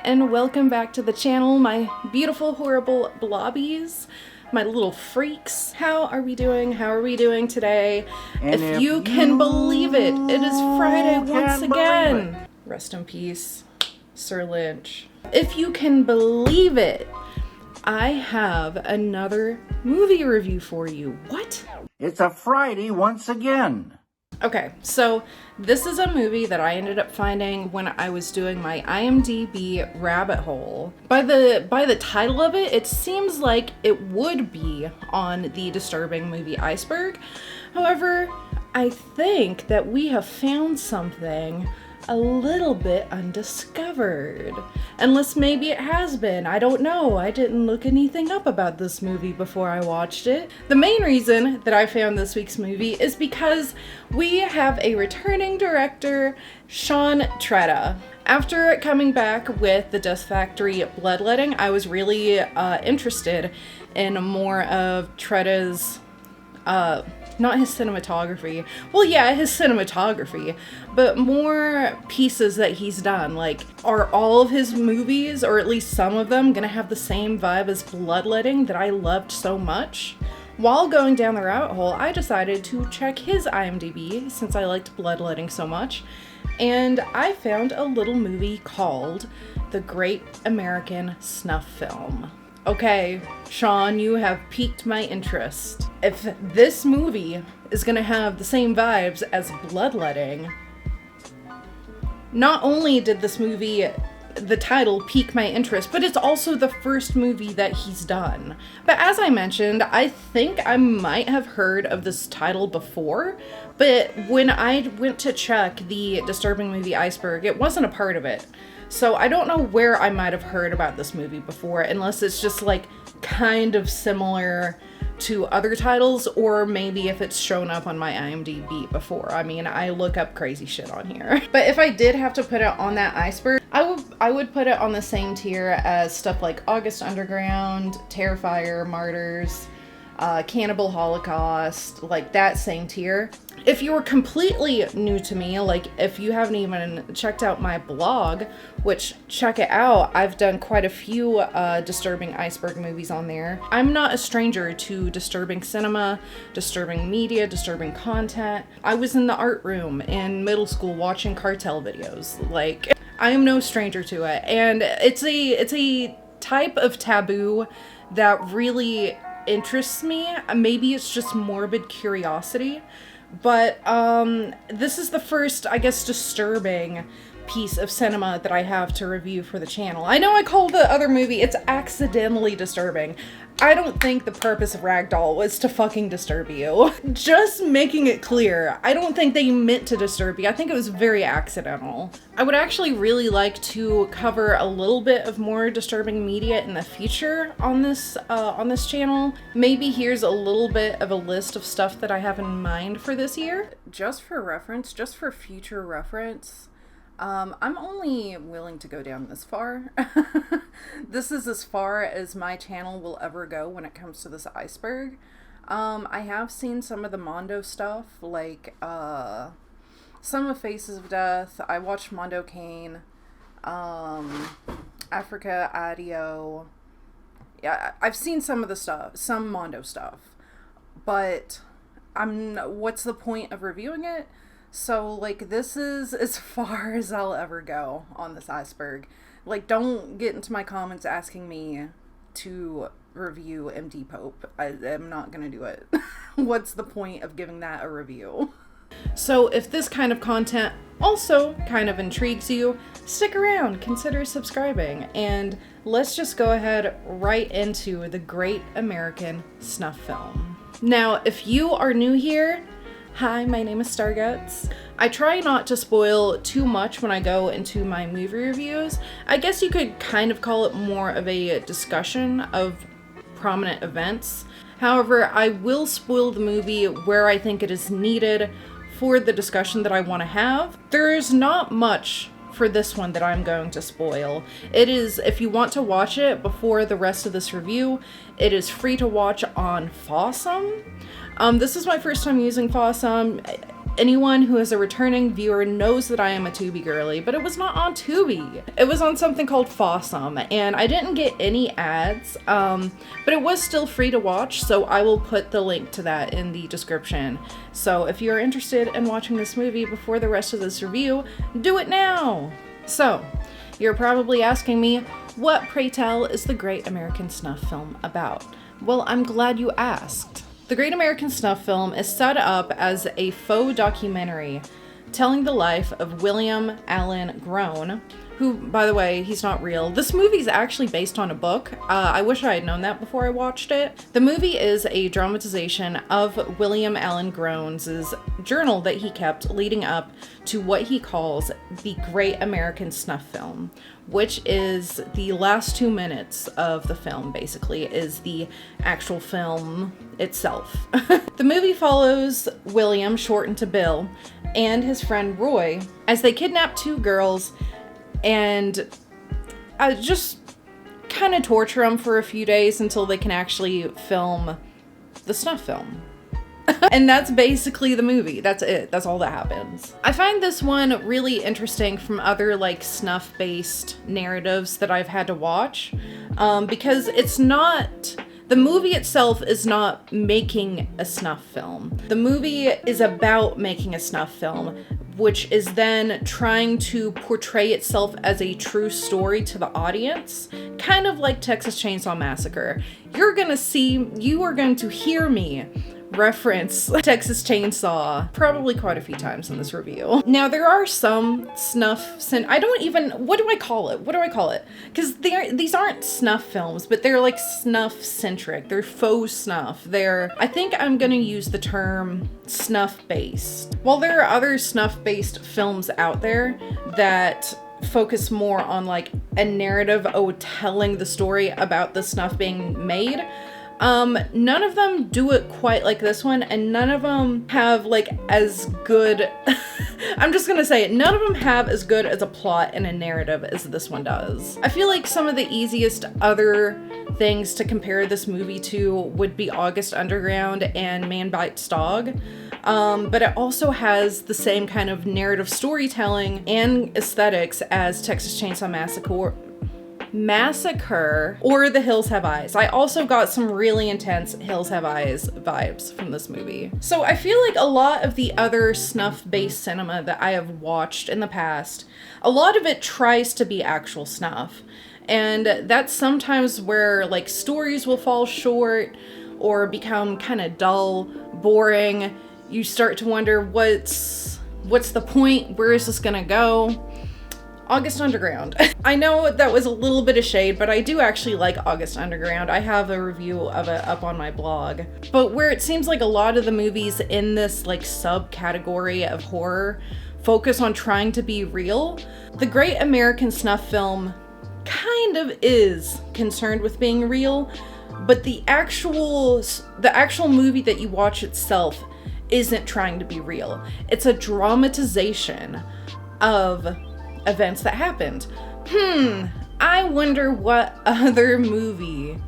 and welcome back to the channel, my beautiful, horrible blobbies, my little freaks. How are we doing? How are we doing today? If you can believe it, it is Friday once again. Rest in peace, Sir Lynch. If you can believe it, I have another movie review for you. What? It's a Friday once again. Okay, so this is a movie that I ended up finding when I was doing my IMDb rabbit hole. By the title of it, it seems like it would be on the Disturbing Movie Iceberg. However, I think that we have found something a little bit undiscovered. Unless maybe it has been. I don't know. I didn't look anything up about this movie before I watched it. The main reason that I found this week's movie is because we have a returning director, Sean Tretta. After coming back with the Death Factory Bloodletting, I was really interested in more of Tretta's not his cinematography. Well, yeah, his cinematography, but more pieces that he's done. Like, are all of his movies, or at least some of them, gonna have the same vibe as Bloodletting that I loved so much? While going down the rabbit hole, I decided to check his IMDb since I liked Bloodletting so much, and I found a little movie called The Great American Snuff Film. Okay, Sean, you have piqued my interest. If this movie is gonna have the same vibes as Bloodletting, not only did this movie, the title, pique my interest, but it's also the first movie that he's done. But as I mentioned, I think I might have heard of this title before, but when I went to check the Disturbing Movie Iceberg, it wasn't a part of it. So I don't know where I might have heard about this movie before, unless it's just like kind of similar to other titles, or maybe if it's shown up on my IMDb before. I mean, I look up crazy shit on here. But if I did have to put it on that iceberg, I would put it on the same tier as stuff like August Underground, Terrifier, Martyrs, Cannibal Holocaust, like that same tier. If you're completely new to me, like if you haven't even checked out my blog, which check it out, I've done quite a few Disturbing Iceberg movies on there. I'm not a stranger to disturbing cinema, disturbing media, disturbing content. I was in the art room in middle school watching cartel videos. Like, I am no stranger to it, and it's a type of taboo that really interests me. Maybe it's just morbid curiosity, but this is the first, I guess, disturbing piece of cinema that I have to review for the channel. I know I called the other movie It's Accidentally Disturbing. I don't think the purpose of Ragdoll was to fucking disturb you. Just making it clear, I don't think they meant to disturb you. I think it was very accidental. I would actually really like to cover a little bit of more disturbing media in the future on this channel. Maybe here's a little bit of a list of stuff that I have in mind for this year. Just for reference, just for future reference, I'm only willing to go down this far. This is as far as my channel will ever go when it comes to this iceberg. I have seen some of the Mondo stuff, like some of Faces of Death. I watched Mondo Cane, Africa Adio. Yeah, I've seen some of the stuff, some Mondo stuff, but what's the point of reviewing it? So, like, this is as far as I'll ever go on this iceberg. Like, don't get into my comments asking me to review MD Pope. I'm not gonna do it. What's the point of giving that a review? So, if this kind of content also kind of intrigues you, stick around, consider subscribing, and let's just go ahead right into The Great American Snuff Film. Now, if you are new here, hi, my name is STARGUTZZZ. I try not to spoil too much when I go into my movie reviews. I guess you could kind of call it more of a discussion of prominent events. However, I will spoil the movie where I think it is needed for the discussion that I want to have. There's not much for this one that I'm going to spoil. It is, if you want to watch it before the rest of this review, it is free to watch on Fawsome. This is my first time using Fawsome. Anyone who is a returning viewer knows that I am a Tubi girly, but it was not on Tubi. It was on something called Fossum, and I didn't get any ads, but it was still free to watch, so I will put the link to that in the description. So if you're interested in watching this movie before the rest of this review, do it now! So, you're probably asking me, what, pray tell, is the Great American Snuff Film about? Well, I'm glad you asked. The Great American Snuff Film is set up as a faux documentary telling the life of William Allen Groan, who, by the way, he's not real. This movie is actually based on a book. I wish I had known that before I watched it. The movie is a dramatization of William Allen Groan's journal that he kept leading up to what he calls the Great American Snuff Film, which is the last 2 minutes of the film, basically, is the actual film itself. The movie follows William, shortened to Bill, and his friend Roy as they kidnap 2 girls and just kind of torture them for a few days until they can actually film the snuff film. And that's basically the movie. That's it. That's all that happens. I find this one really interesting from other like snuff-based narratives that I've had to watch, because it's not... The movie itself is not making a snuff film. The movie is about making a snuff film, which is then trying to portray itself as a true story to the audience, kind of like Texas Chainsaw Massacre. You are going to hear me reference Texas Chainsaw probably quite a few times in this review. Now, there are some snuff, what do I call it? Because these aren't snuff films, but they're like snuff centric. They're faux snuff. I think I'm gonna use the term snuff based. While there are other snuff based films out there that focus more on like a narrative, telling the story about the snuff being made, none of them do it quite like this one, and none of them have like as good I'm just gonna say it, none of them have as good as a plot and a narrative as this one does. I feel like some of the easiest other things to compare this movie to would be August Underground and Man Bites Dog, but it also has the same kind of narrative storytelling and aesthetics as Texas Chainsaw Massacre or The Hills Have Eyes. I also got some really intense Hills Have Eyes vibes from this movie. So I feel like a lot of the other snuff-based cinema that I have watched in the past, a lot of it tries to be actual snuff. And that's sometimes where like stories will fall short or become kind of dull, boring. You start to wonder what's the point? Where is this gonna go? August Underground. I know that was a little bit of shade, but I do actually like August Underground. I have a review of it up on my blog. But where it seems like a lot of the movies in this like subcategory of horror focus on trying to be real, the Great American Snuff Film kind of is concerned with being real, but the actual movie that you watch itself isn't trying to be real. It's a dramatization of events that happened. I wonder what other movie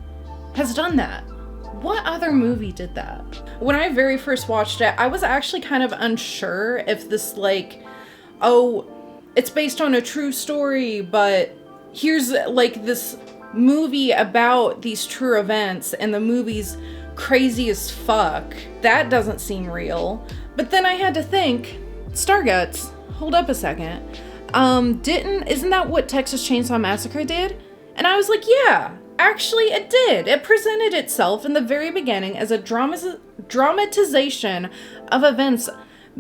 has done that. What other movie did that? When I very first watched it, I was actually kind of unsure if this it's based on a true story, but here's like this movie about these true events and the movie's crazy as fuck. That doesn't seem real. But then I had to think, Starguts, hold up a second. Isn't that what Texas Chainsaw Massacre did? And I was like, yeah, actually it did. It presented itself in the very beginning as a dramatization of events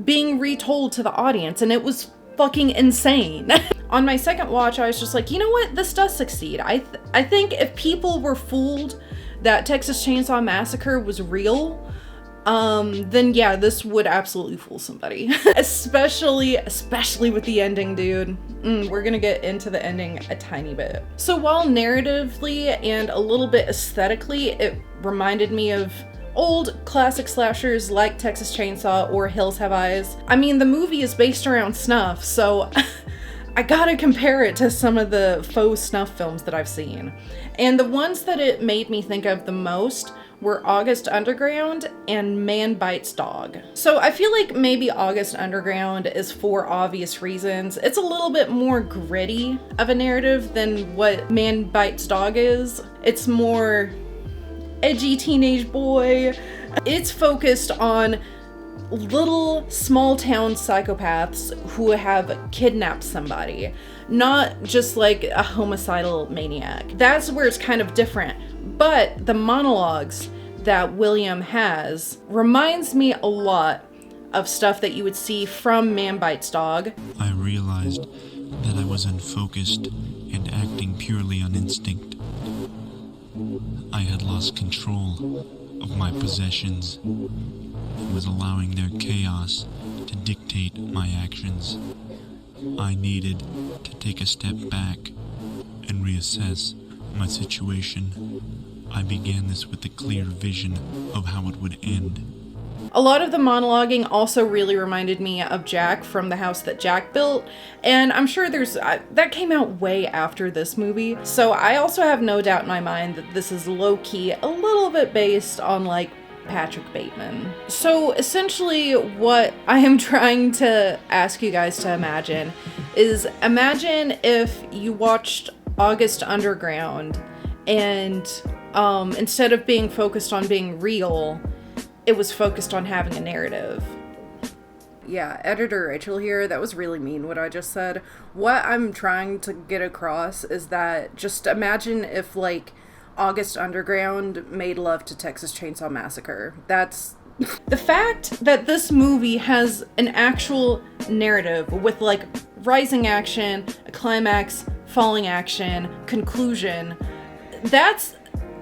being retold to the audience, and it was fucking insane. On my second watch, I was just like, you know what? This does succeed. I think if people were fooled that Texas Chainsaw Massacre was real, then yeah, this would absolutely fool somebody. especially with the ending, dude. We're gonna get into the ending a tiny bit. So while narratively and a little bit aesthetically, it reminded me of old classic slashers like Texas Chainsaw or Hills Have Eyes, I mean, the movie is based around snuff, so I gotta compare it to some of the faux snuff films that I've seen. And the ones that it made me think of the most were August Underground and Man Bites Dog. So I feel like maybe August Underground is for obvious reasons. It's a little bit more gritty of a narrative than what Man Bites Dog is. It's more edgy teenage boy. It's focused on little small town psychopaths who have kidnapped somebody, not just like a homicidal maniac. That's where it's kind of different. But the monologues that William has reminds me a lot of stuff that you would see from Man Bites Dog. I realized that I was unfocused and acting purely on instinct. I had lost control of my possessions and was allowing their chaos to dictate my actions. I needed to take a step back and reassess my situation. I began this with a clear vision of how it would end. A lot of the monologuing also really reminded me of Jack from The House That Jack Built, and I'm sure that came out way after this movie, so I also have no doubt in my mind that this is low-key a little bit based on like Patrick Bateman. So essentially what I am trying to ask you guys to imagine is, imagine if you watched August Underground and instead of being focused on being real, it was focused on having a narrative. Yeah, editor Rachel here, that was really mean what I just said. What I'm trying to get across is that just imagine if like August Underground made love to Texas Chainsaw Massacre. That's the fact that this movie has an actual narrative with like rising action, a climax, falling action, conclusion. That's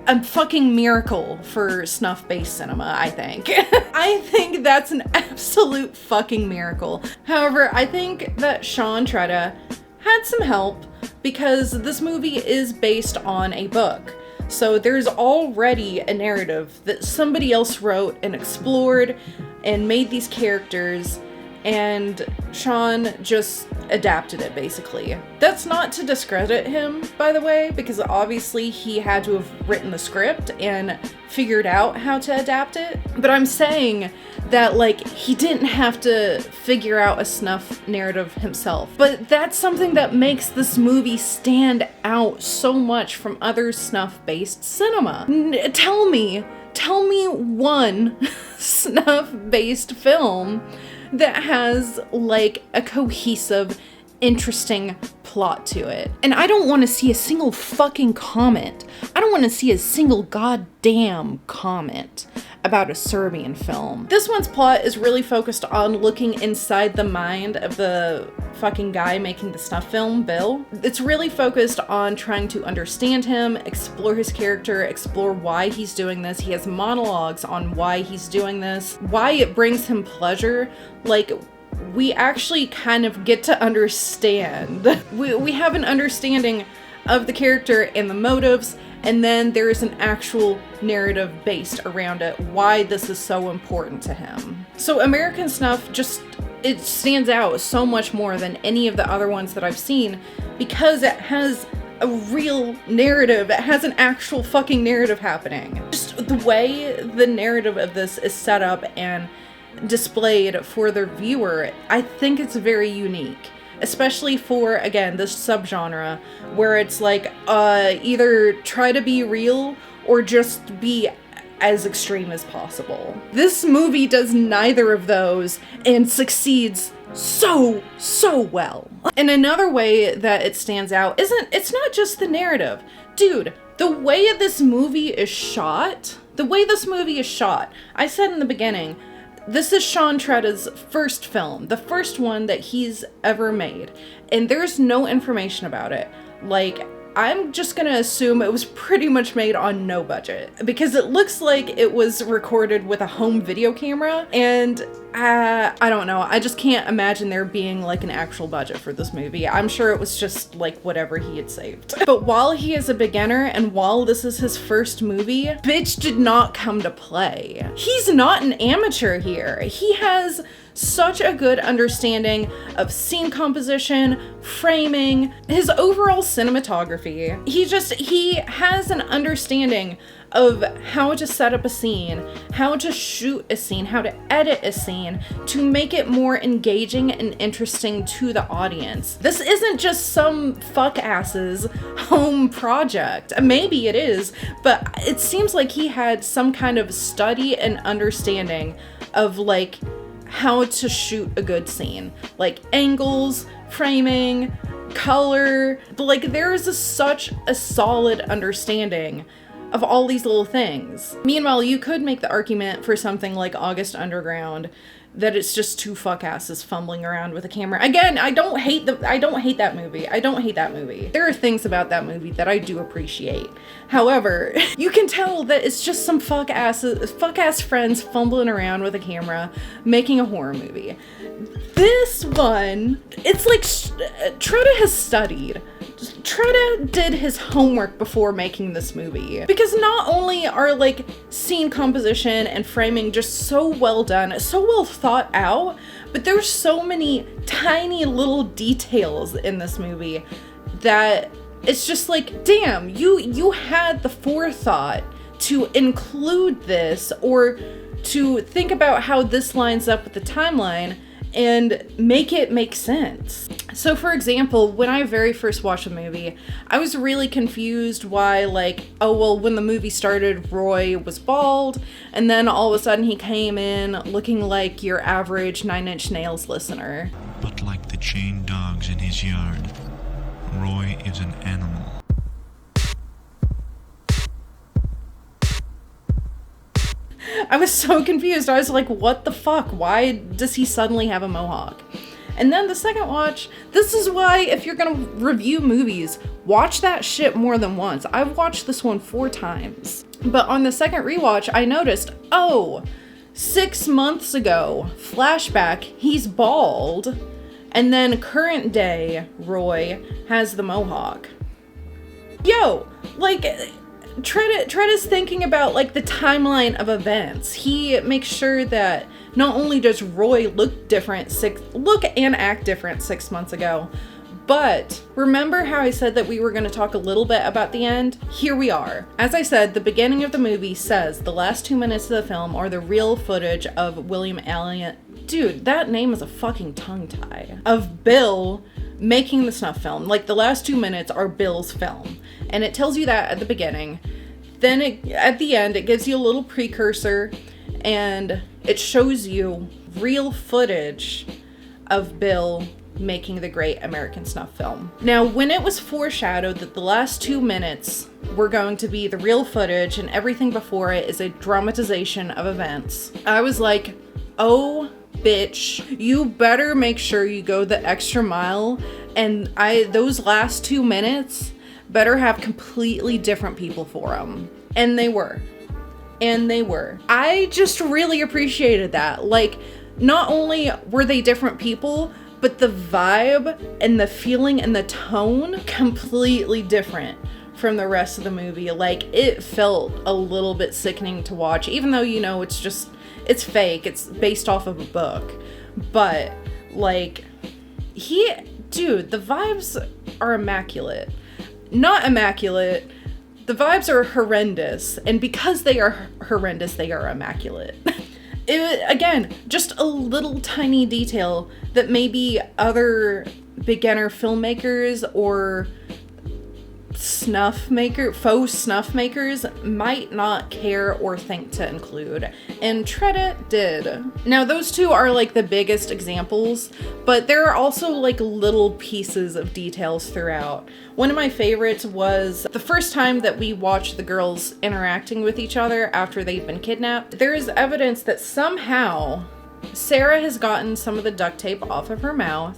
a fucking miracle for snuff-based cinema, I think. I think that's an absolute fucking miracle. However, I think that Sean Tretta had some help because this movie is based on a book. So there's already a narrative that somebody else wrote and explored and made these characters, and Sean just adapted it, basically. That's not to discredit him, by the way, because obviously he had to have written the script and figured out how to adapt it. But I'm saying that, like, he didn't have to figure out a snuff narrative himself. But that's something that makes this movie stand out so much from other snuff-based cinema. Tell me one snuff-based film that has like a cohesive, interesting plot to it. And I don't want to see a single fucking comment. I don't want to see a single goddamn comment about a Serbian film. This one's plot is really focused on looking inside the mind of the fucking guy making the snuff film, Bill. It's really focused on trying to understand him, explore his character, explore why he's doing this. He has monologues on why he's doing this, why it brings him pleasure. Like, we actually kind of get to understand. We have an understanding of the character and the motives, and then there is an actual narrative based around it, why this is so important to him. So American Snuff it stands out so much more than any of the other ones that I've seen because it has a real narrative. It has an actual fucking narrative happening. Just the way the narrative of this is set up and displayed for the viewer, I think it's very unique. Especially for, again, this subgenre where it's like either try to be real or just be as extreme as possible. This movie does neither of those and succeeds so well. And another way that it stands out it's not just the narrative. Dude, the way this movie is shot, I said in the beginning, this is Sean Tretta's first film, the first one that he's ever made, and there's no information about it. Like, I'm just gonna assume it was pretty much made on no budget, because it looks like it was recorded with a home video camera, and I don't know, I just can't imagine there being like an actual budget for this movie. I'm sure it was just like whatever he had saved. But while he is a beginner and while this is his first movie, bitch did not come to play. He's not an amateur here. He has such a good understanding of scene composition, framing, his overall cinematography. He has an understanding of how to set up a scene, how to shoot a scene, how to edit a scene to make it more engaging and interesting to the audience. This isn't just some fuck ass's home project. Maybe it is, but it seems like he had some kind of study and understanding of like how to shoot a good scene, like angles, framing, color. Like there is such a solid understanding of all these little things. Meanwhile, you could make the argument for something like August Underground that it's just two fuck asses fumbling around with a camera. Again, I don't hate that movie. There are things about that movie that I do appreciate. However, you can tell that it's just some fuck ass friends fumbling around with a camera making a horror movie. This one, it's like Tretta has studied. Tretta did his homework before making this movie, because not only are like scene composition and framing just so well done, so well thought out, but there's so many tiny little details in this movie that it's just like, damn, you had the forethought to include this or to think about how this lines up with the timeline and make it make sense. So for example, when I very first watched the movie, I was really confused why, like, oh well, when the movie started, Roy was bald, and then all of a sudden he came in looking like your average Nine Inch Nails listener. But like the chained dogs in his yard, Roy is an animal. I was so confused. I was like, what the fuck? Why does he suddenly have a mohawk? And then the second watch, this is why if you're gonna review movies, watch that shit more than once. I've watched this one 4 times. But on the second rewatch, I noticed, oh, 6 months ago, flashback, he's bald. And then current day, Roy has the mohawk. Yo, like, Tretta's thinking about like the timeline of events. He makes sure that not only does Roy look and act different 6 months ago, but remember how I said that we were going to talk a little bit about the end? Here we are. As I said, the beginning of the movie says the last 2 minutes of the film are the real footage of William Allen. Dude, that name is a fucking tongue tie. Of Bill making the snuff film. Like the last 2 minutes are Bill's film. And it tells you that at the beginning. Then at the end, it gives you a little precursor and it shows you real footage of Bill making the great American snuff film. Now, when it was foreshadowed that the last 2 minutes were going to be the real footage and everything before it is a dramatization of events, I was like, oh, bitch, you better make sure you go the extra mile, and those last 2 minutes better have completely different people for them. And they were. I just really appreciated that. Like, not only were they different people, but the vibe and the feeling and the tone completely different from the rest of the movie. Like, it felt a little bit sickening to watch, even though, you know, it's fake. It's based off of a book. But, like, the vibes are immaculate. Not immaculate. The vibes are horrendous. And because they are horrendous, they are immaculate. Again, just a little tiny detail that maybe other beginner filmmakers or faux snuff makers might not care or think to include, and Tretta did. Now those two are like the biggest examples, but there are also like little pieces of details throughout. One of my favorites was the first time that we watched the girls interacting with each other after they've been kidnapped. There is evidence that somehow Sarah has gotten some of the duct tape off of her mouth,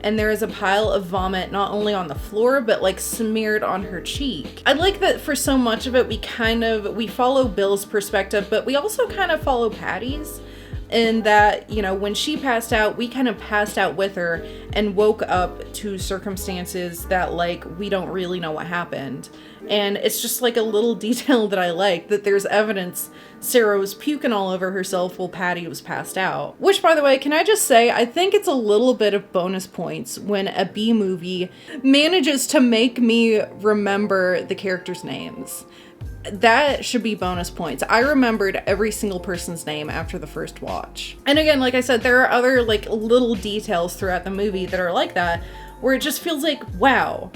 and there is a pile of vomit not only on the floor, but like smeared on her cheek. I like that for so much of it, we follow Bill's perspective, but we also kind of follow Patty's. in that, you know, when she passed out, we kind of passed out with her and woke up to circumstances that, like, we don't really know what happened. And it's just like a little detail that I like, that there's evidence Sarah was puking all over herself while Patty was passed out. Which, by the way, can I just say, I think it's a little bit of bonus points when a B movie manages to make me remember the characters' names. That should be bonus points. I remembered every single person's name after the first watch. And again, like I said, there are other like little details throughout the movie that are like that, where it just feels like, wow,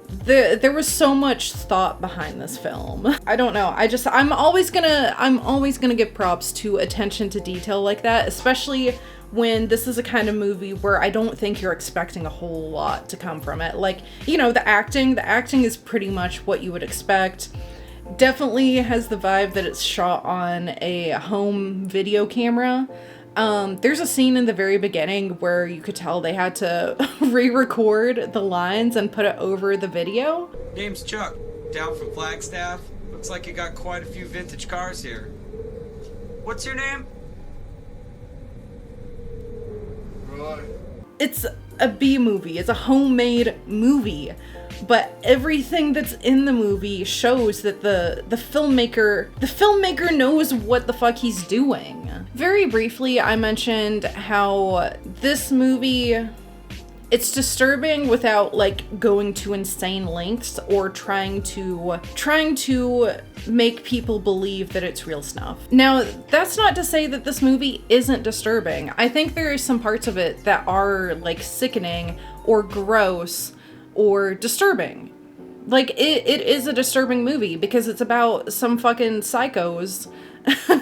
there was so much thought behind this film. I don't know. I'm always gonna give props to attention to detail like that, especially when this is a kind of movie where I don't think you're expecting a whole lot to come from it. Like, you know, the acting is pretty much what you would expect. Definitely has the vibe that it's shot on a home video camera. There's a scene in the very beginning where you could tell they had to re-record the lines and put it over the video. Name's Chuck, down from Flagstaff. Looks like you got quite a few vintage cars here. What's your name? Roy. It's a B movie. It's a homemade movie. But everything that's in the movie shows that the filmmaker knows what the fuck he's doing. Very briefly, I mentioned how this movie, it's disturbing without like going to insane lengths or trying to make people believe that it's real snuff. Now, that's not to say that this movie isn't disturbing. I think there are some parts of it that are like sickening or gross or disturbing. Like, it is a disturbing movie because it's about some fucking psychos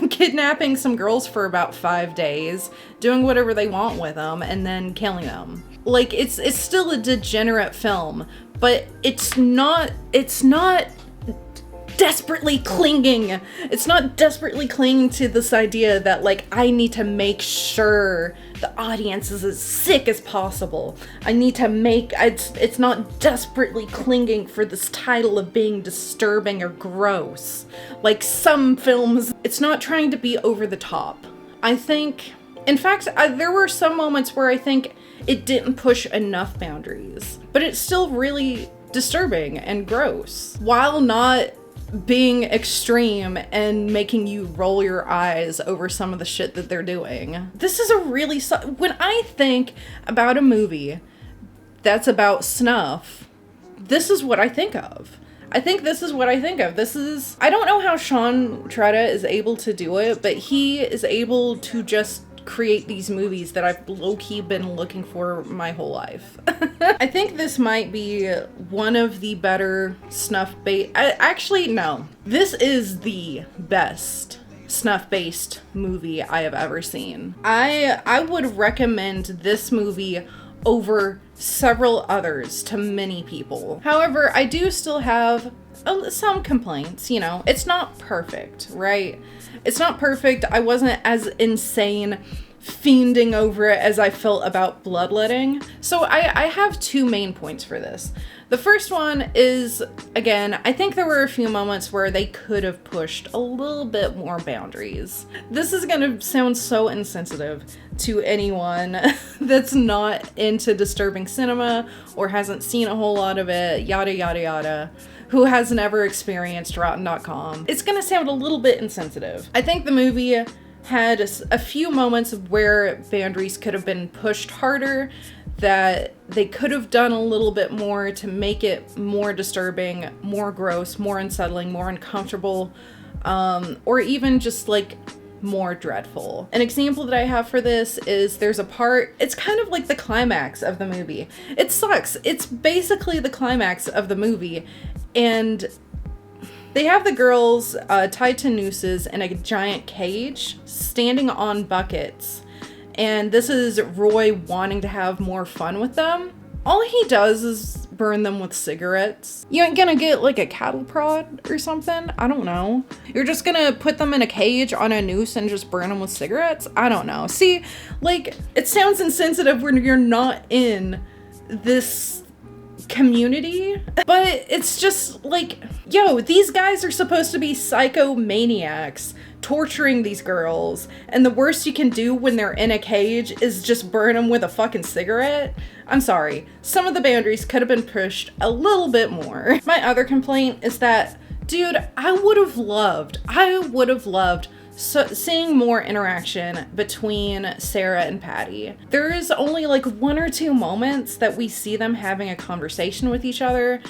kidnapping some girls for about 5 days, doing whatever they want with them, and then killing them. Like, it's still a degenerate film, but it's not desperately clinging. It's not desperately clinging to this idea that, like, I need to make sure the audience is as sick as possible. It's not desperately clinging for this title of being disturbing or gross. Like some films, it's not trying to be over the top. I think, in fact, there were some moments where I think it didn't push enough boundaries, but it's still really disturbing and gross, while not being extreme and making you roll your eyes over some of the shit that they're doing. This is a really when I think about a movie that's about snuff, this is what I think of. I don't know how Sean Tretta is able to do it, but he is able to just create these movies that I've low-key been looking for my whole life. I think this might be one of the better snuff-based... Actually, no. This is the best snuff-based movie I have ever seen. I would recommend this movie over several others to many people. However, I do still have some complaints, you know. It's not perfect, right? It's not perfect. I wasn't as insane fiending over it as I felt about Bloodletting. So I have two main points for this. The first one is, again, I think there were a few moments where they could have pushed a little bit more boundaries. This is gonna sound so insensitive to anyone that's not into disturbing cinema or hasn't seen a whole lot of it, yada yada yada, who has never experienced Rotten.com. It's gonna sound a little bit insensitive. I think the movie had a few moments where boundaries could have been pushed harder, that they could have done a little bit more to make it more disturbing, more gross, more unsettling, more uncomfortable, or even just like more dreadful. An example that I have for this is there's a part, it's kind of like the climax of the movie. It sucks. It's basically the climax of the movie, and they have the girls tied to nooses in a giant cage, standing on buckets. And this is Roy wanting to have more fun with them. All he does is burn them with cigarettes. You ain't gonna get like a cattle prod or something? I don't know. You're just gonna put them in a cage on a noose and just burn them with cigarettes? I don't know. See, like, it sounds insensitive when you're not in this Community, but it's just like, yo, these guys are supposed to be psychomaniacs torturing these girls, and the worst you can do when they're in a cage is just burn them with a fucking cigarette. I'm sorry, some of the boundaries could have been pushed a little bit more. My other complaint is that, dude, I would have loved seeing more interaction between Sarah and Patty. There is only like 1 or 2 moments that we see them having a conversation with each other,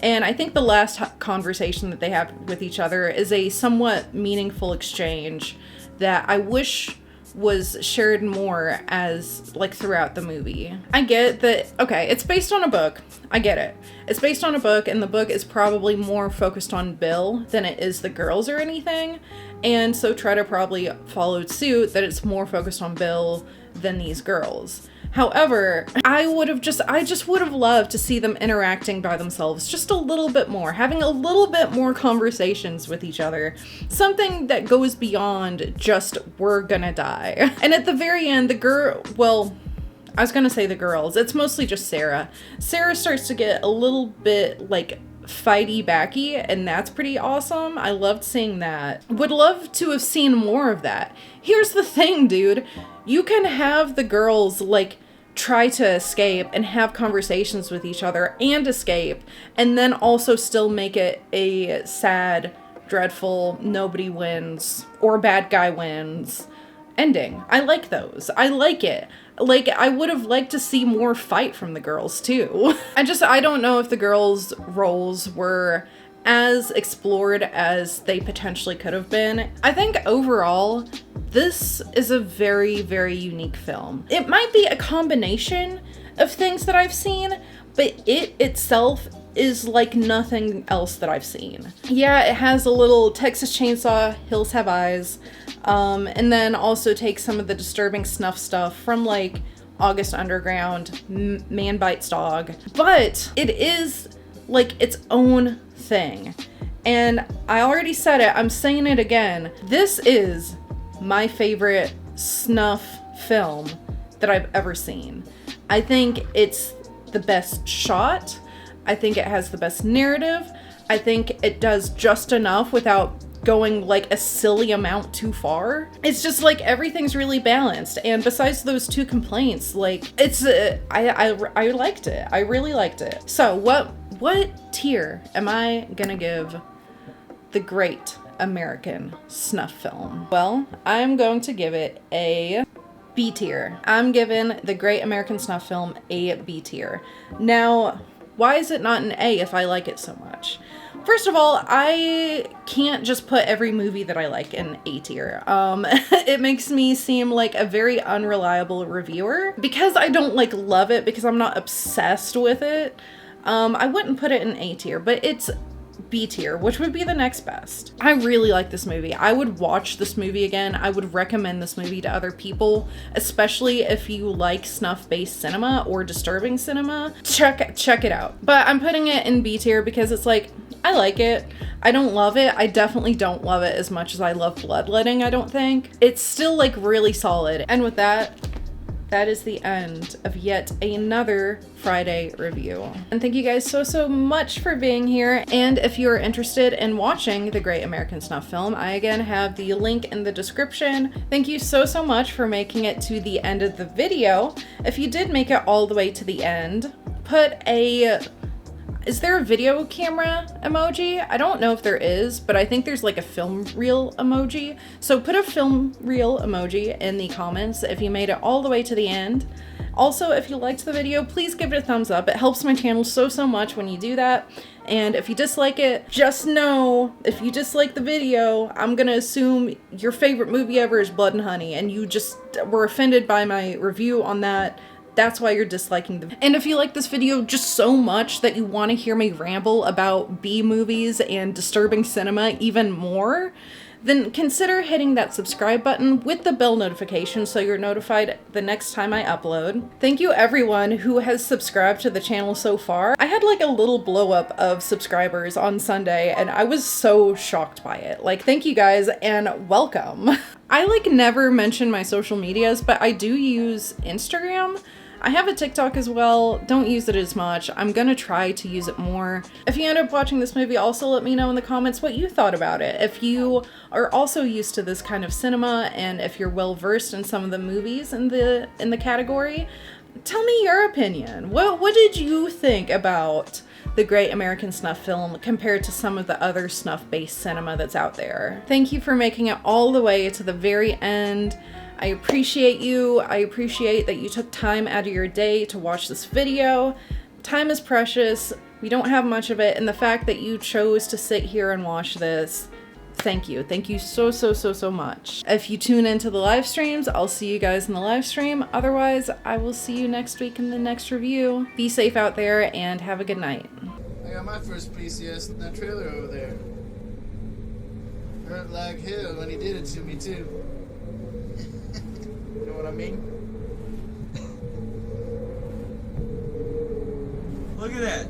and I think the last conversation that they have with each other is a somewhat meaningful exchange that I wish was shared more as like throughout the movie. I get that, okay, it's based on a book. I get it. It's based on a book, and the book is probably more focused on Bill than it is the girls or anything. And so Tretta probably followed suit that it's more focused on Bill than these girls. However, I just would have loved to see them interacting by themselves just a little bit more, having a little bit more conversations with each other. Something that goes beyond just, we're gonna die. And at the very end, I was gonna say the girls, it's mostly just Sarah. Sarah starts to get a little bit like fighty backy, and that's pretty awesome. I loved seeing that. Would love to have seen more of that. Here's the thing, dude. You can have the girls like try to escape and have conversations with each other and escape, and then also still make it a sad, dreadful, nobody wins or bad guy wins ending. I like those. I like it. Like, I would have liked to see more fight from the girls too. I don't know if the girls' roles were as explored as they potentially could have been. I think overall, this is a very, very unique film. It might be a combination of things that I've seen, but it itself is like nothing else that I've seen. Yeah, it has a little Texas Chainsaw, Hills Have Eyes, and then also takes some of the disturbing snuff stuff from like August Underground, Man Bites Dog, but it is like its own thing. And I already said it, I'm saying it again. This is my favorite snuff film that I've ever seen. I think it's the best shot. I think it has the best narrative. I think it does just enough without going like a silly amount too far. It's just like everything's really balanced, and besides those 2 complaints, like it's I liked it. I really liked it. So what tier am I gonna give the Great American Snuff Film? Well, I'm going to give it a B tier. I'm giving the Great American Snuff Film a B tier. Now, why is it not an A if I like it so much? First of all, I can't just put every movie that I like in A tier. It makes me seem like a very unreliable reviewer. Because I don't like love it, because I'm not obsessed with it, I wouldn't put it in A tier, but it's B tier, which would be the next best. I really like this movie. I would watch this movie again. I would recommend this movie to other people, especially if you like snuff-based cinema or disturbing cinema. Check it out. But I'm putting it in B tier because it's like, I like it. I don't love it. I definitely don't love it as much as I love Bloodletting, I don't think. It's still like really solid. And with that is the end of yet another Friday review. And thank you guys so much for being here. And if you're interested in watching the Great American Snuff Film, I again have the link in the description. Thank you so much for making it to the end of the video. If you did make it all the way to the end, is there a video camera emoji? I don't know if there is, but I think there's like a film reel emoji. So put a film reel emoji in the comments if you made it all the way to the end. Also, if you liked the video, please give it a thumbs up. It helps my channel so much when you do that. And if you dislike it, just know, if you dislike the video, I'm gonna assume your favorite movie ever is Blood and Honey, and you just were offended by my review on that. That's why you're disliking the video. And if you like this video just so much that you want to hear me ramble about B movies and disturbing cinema even more, then consider hitting that subscribe button with the bell notification so you're notified the next time I upload. Thank you everyone who has subscribed to the channel so far. I had like a little blow up of subscribers on Sunday and I was so shocked by it. Like, thank you guys and welcome. I like never mention my social medias, but I do use Instagram. I have a TikTok as well. Don't use it as much. I'm gonna try to use it more. If you end up watching this movie, also let me know in the comments what you thought about it. If you are also used to this kind of cinema, and if you're well versed in some of the movies in the category, tell me your opinion. What did you think about the Great American Snuff Film compared to some of the other snuff-based cinema that's out there? Thank you for making it all the way to the very end. I appreciate you. I appreciate that you took time out of your day to watch this video. Time is precious. We don't have much of it, and the fact that you chose to sit here and watch this, thank you. Thank you so much. If you tune into the live streams, I'll see you guys in the live stream. Otherwise, I will see you next week in the next review. Be safe out there and have a good night. I got my first PCS in that trailer over there. Hurt like hell when he did it to me too. You know what I mean? Look at that.